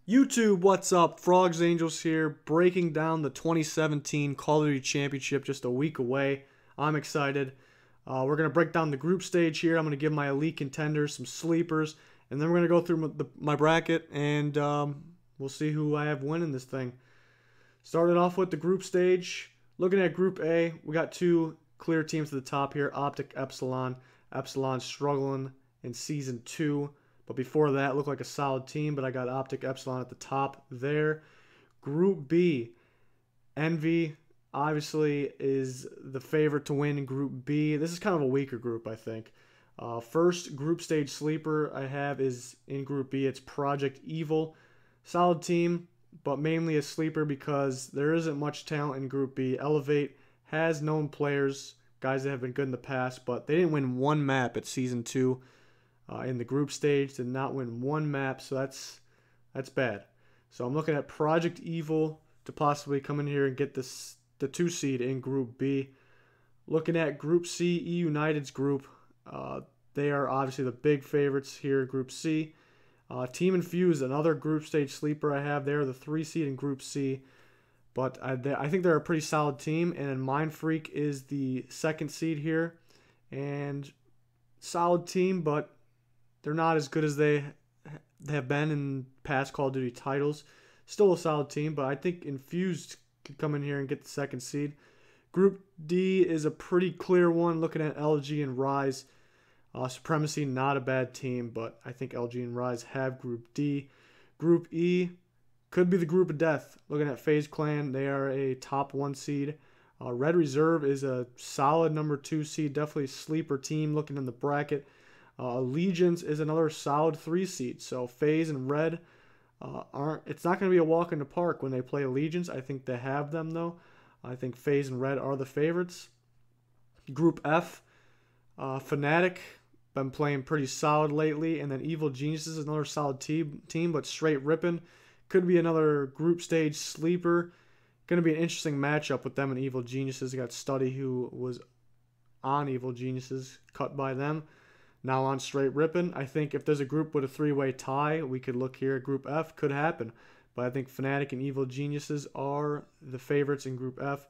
YouTube, what's up? Frogs Angels here, breaking down the 2017 Call of Duty Championship just a week away. I'm excited. We're going to break down the group stage here. I'm going to give my elite contenders, some sleepers, and then we're going to go through my bracket, and we'll see who I have winning this thing. Started off with the group stage. Looking at Group A, we got two clear teams at the top here, Optic, Epsilon. Epsilon struggling in Season 2. But before that, looked like a solid team, but I got Optic Epsilon at the top there. Group B, Envy obviously is the favorite to win in Group B. This is kind of a weaker group, I think. First group stage sleeper I have is in Group B. It's Project Evil. Solid team, but mainly a sleeper because there isn't much talent in Group B. Elevate has known players, guys that have been good in the past, but they didn't win one map at Season 2. In the group stage, did not win one map, so that's bad. So I'm looking at Project Evil to possibly come in here and get the 2 seed in Group B. Looking at Group C, E United's group, they are obviously the big favorites here in Group C. Team Infused, another group stage sleeper I have. They're the 3 seed in Group C, but I think they're a pretty solid team. And then Mind Freak is the 2nd seed here, and solid team, but they're not as good as they have been in past Call of Duty titles. Still a solid team, but I think Infused could come in here and get the 2nd seed. Group D is a pretty clear one, looking at LG and Rise. Supremacy, not a bad team, but I think LG and Rise have Group D. Group E could be the group of death. Looking at FaZe Clan, they are a top 1 seed. Red Reserve is a solid number 2 seed, definitely a sleeper team looking in the bracket. Allegiance is another solid 3 seed. So FaZe and Red it's not going to be a walk in the park when they play Allegiance. I think they have them though. I think FaZe and Red are the favorites. Group F, Fnatic been playing pretty solid lately, and then Evil Geniuses is another solid team, but straight ripping. Could be another group stage sleeper. Going to be an interesting matchup with them and Evil Geniuses. Got Study, who was on Evil Geniuses, cut by them. Now on straight ripping. I think if there's a group with a 3-way tie, we could look here at Group F. Could happen. But I think Fnatic and Evil Geniuses are the favorites in Group F.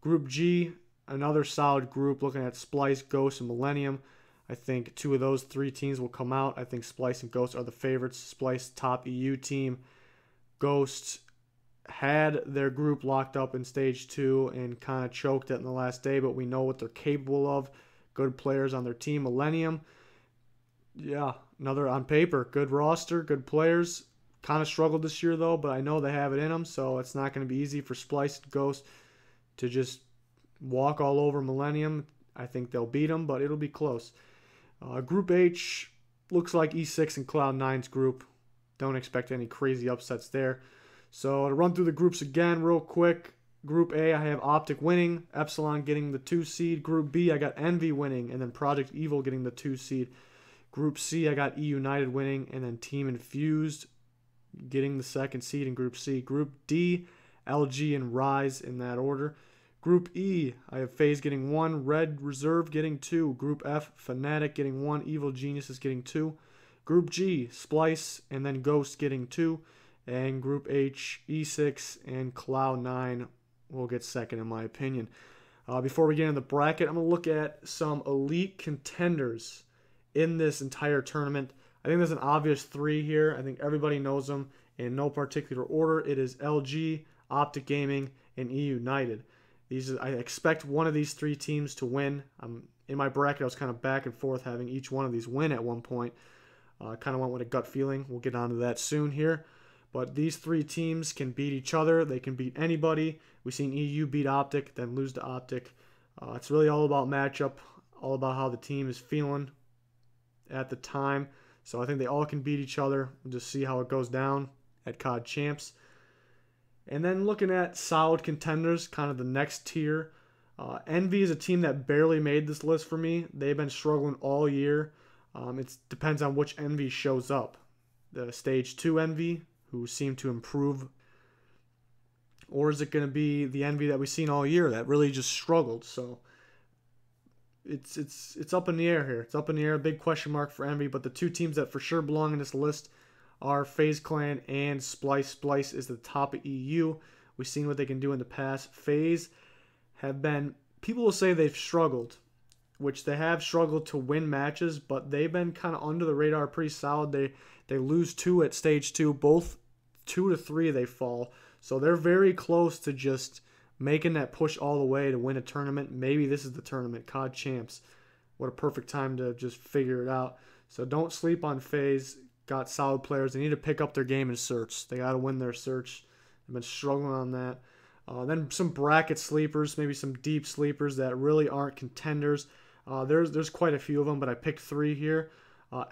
Group G, another solid group looking at Splice, Ghost, and Millennium. I think 2 of those 3 teams will come out. I think Splice and Ghost are the favorites. Splice, top EU team. Ghost had their group locked up in Stage 2 and kind of choked it in the last day, but we know what they're capable of. Good players on their team. Millennium, yeah, another on paper, good roster, good players. Kind of struggled this year though, but I know they have it in them, so it's not going to be easy for Splice and Ghost to just walk all over Millennium. I think they'll beat them, but it'll be close. Group H looks like E6 and Cloud9's group. Don't expect any crazy upsets there. So to run through the groups again real quick. Group A, I have Optic winning, Epsilon getting the 2 seed. Group B, I got Envy winning, and then Project Evil getting the 2 seed. Group C, I got E United winning, and then Team Infused getting the 2nd seed in Group C. Group D, LG and Rise in that order. Group E, I have FaZe getting 1, Red Reserve getting 2. Group F, Fnatic getting 1, Evil Geniuses getting 2. Group G, Splice and then Ghost getting 2. And Group H, E6 and Cloud9 will get 2nd in my opinion. Before we get into the bracket, I'm going to look at some elite contenders in this entire tournament. I think there's an obvious 3 here. I think everybody knows them in no particular order. It is LG, Optic Gaming, and E United. I expect one of these 3 teams to win. In my bracket, I was kind of back and forth having each one of these win at one point. Kind of went with a gut feeling. We'll get onto that soon here. But these 3 teams can beat each other. They can beat anybody. We've seen EU beat Optic, then lose to Optic. It's really all about matchup, all about how the team is feeling at the time. So I think they all can beat each other. We'll just see how it goes down at CoD Champs. And then looking at solid contenders, kind of the next tier. Envy is a team that barely made this list for me. They've been struggling all year. It depends on which Envy shows up. The Stage 2 Envy, who seem to improve, or is it going to be the Envy that we've seen all year that really just struggled? So it's up in the air here. It's up in the air, a big question mark for Envy. But the 2 teams that for sure belong in this list are FaZe Clan and Splice. Splice is the top of EU. We've seen what they can do in the past. FaZe have been, people will say they've struggled, which they have struggled to win matches, but they've been kind of under the radar, pretty solid. They lose 2 at stage 2, both 2 to 3 they fall. So they're very close to just making that push all the way to win a tournament. Maybe this is the tournament, CoD Champs. What a perfect time to just figure it out. So don't sleep on FaZe. Got solid players. They need to pick up their game in search. They got to win their search. They've been struggling on that. Then some bracket sleepers, maybe some deep sleepers that really aren't contenders. There's quite a few of them, but I picked 3 here.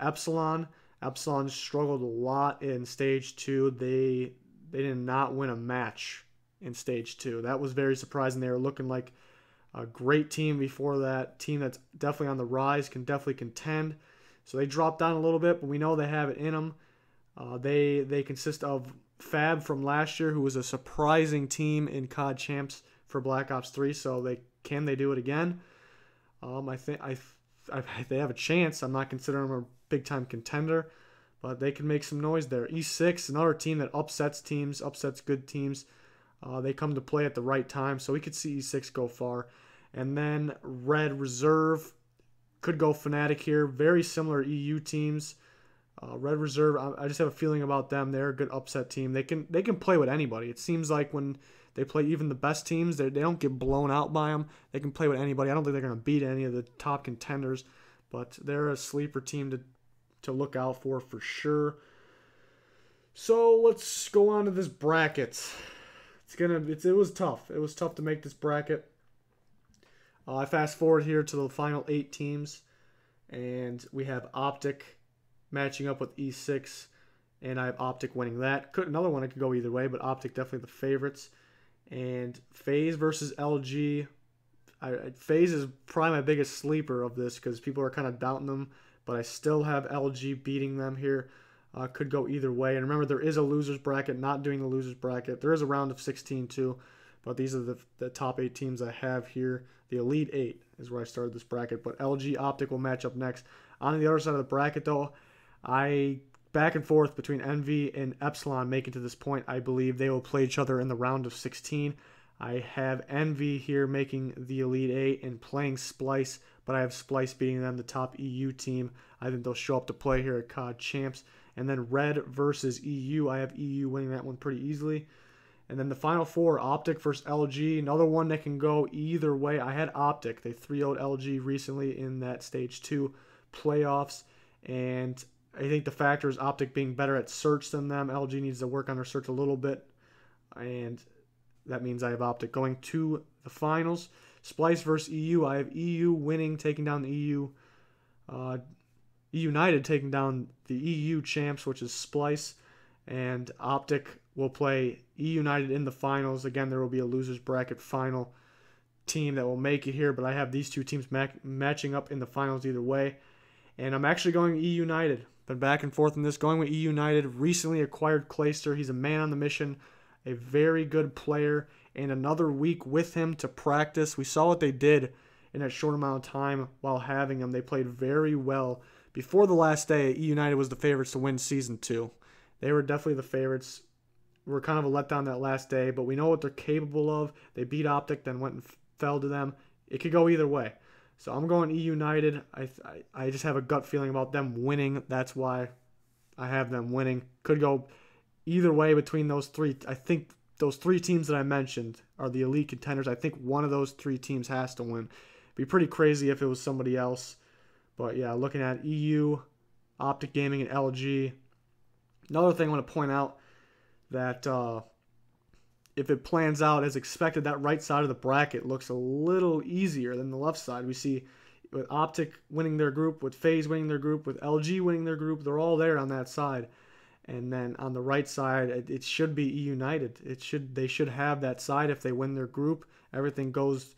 Epsilon. Epsilon struggled a lot in stage 2. They did not win a match in stage 2. That was very surprising. They were looking like a great team before that. Team that's definitely on the rise, can definitely contend. So they dropped down a little bit, but we know they have it in them. They consist of Fab from last year, who was a surprising team in CoD Champs for Black Ops 3. So can they do it again? I think they have a chance. I'm not considering them a big time contender, but they can make some noise there. E6, another team that upsets teams, upsets good teams. They come to play at the right time, so we could see E6 go far. And then Red Reserve could go Fnatic here. Very similar EU teams. Red Reserve, I just have a feeling about them. They're a good upset team. They can play with anybody. It seems like when they play even the best teams, they don't get blown out by them. They can play with anybody. I don't think they're going to beat any of the top contenders, but they're a sleeper team to look out for sure. So let's go on to this bracket. It was tough. It was tough to make this bracket. I fast forward here to the final 8 teams, and we have Optic matching up with E6, and I have Optic winning that. Another one, it could go either way, but Optic definitely the favorites. And FaZe versus LG. FaZe is probably my biggest sleeper of this because people are kind of doubting them, but I still have LG beating them here. Could go either way. And remember, there is a loser's bracket, not doing the loser's bracket. There is a round of 16 too, but these are the top 8 teams I have here. The Elite 8 is where I started this bracket, but LG Optic will match up next. On the other side of the bracket, though, back and forth between Envy and Epsilon making to this point. I believe they will play each other in the round of 16. I have Envy here making the Elite 8 and playing Splice, but I have Splice beating them, the top EU team. I think they'll show up to play here at CoD Champs. And then Red versus EU. I have EU winning that one pretty easily. And then the final 4, Optic versus LG. Another one that can go either way. I had Optic. They 3-0'd LG recently in that Stage 2 playoffs. And I think the factor is Optic being better at search than them. LG needs to work on their search a little bit. And that means I have Optic going to the finals. Splice versus EU. I have EU winning, taking down the EU. United taking down the EU champs, which is Splice, and Optic will play United in the finals. Again, there will be a loser's bracket final team that will make it here, but I have these 2 teams matching up in the finals either way. And I'm actually going United. Been back and forth in this, going with United. Recently acquired Clayster. He's a man on the mission, a very good player, and another week with him to practice. We saw what they did in that short amount of time while having him. They played very well. Before the last day, United was the favorites to win Season 2. They were definitely the favorites. We're kind of a letdown that last day, but we know what they're capable of. They beat Optic, then went and fell to them. It could go either way. So I'm going United. I just have a gut feeling about them winning. That's why I have them winning. Could go either way between those 3. I think those 3 teams that I mentioned are the elite contenders. I think one of those 3 teams has to win. It'd be pretty crazy if it was somebody else. But yeah, looking at EU, Optic Gaming, and LG. Another thing I want to point out that if it plans out as expected, that right side of the bracket looks a little easier than the left side. We see with Optic winning their group, with FaZe winning their group, with LG winning their group, they're all there on that side. And then on the right side, it should be United. They should have that side if they win their group. Everything goes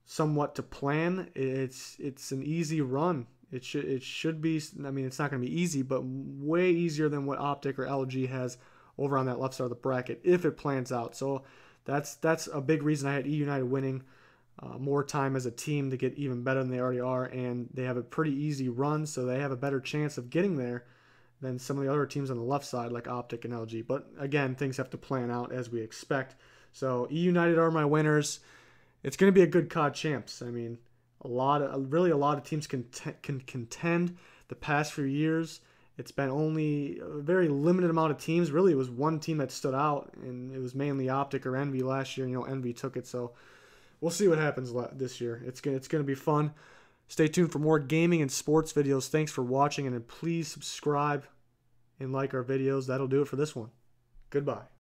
somewhat to plan. It's an easy run. It should be. I mean, it's not going to be easy, but way easier than what Optic or LG has over on that left side of the bracket if it plans out. So that's a big reason I had United winning. More time as a team to get even better than they already are, and they have a pretty easy run, so they have a better chance of getting there than some of the other teams on the left side like Optic and LG. But again, things have to plan out as we expect. So E United are my winners. It's going to be a good COD Champs. I mean, really a lot of teams can contend. The past few years, it's been only a very limited amount of teams. Really, it was one team that stood out, and it was mainly Optic or Envy last year. Envy took it, so we'll see what happens this year. It's going to be fun. Stay tuned for more gaming and sports videos. Thanks for watching, and please subscribe and like our videos. That'll do it for this one. Goodbye.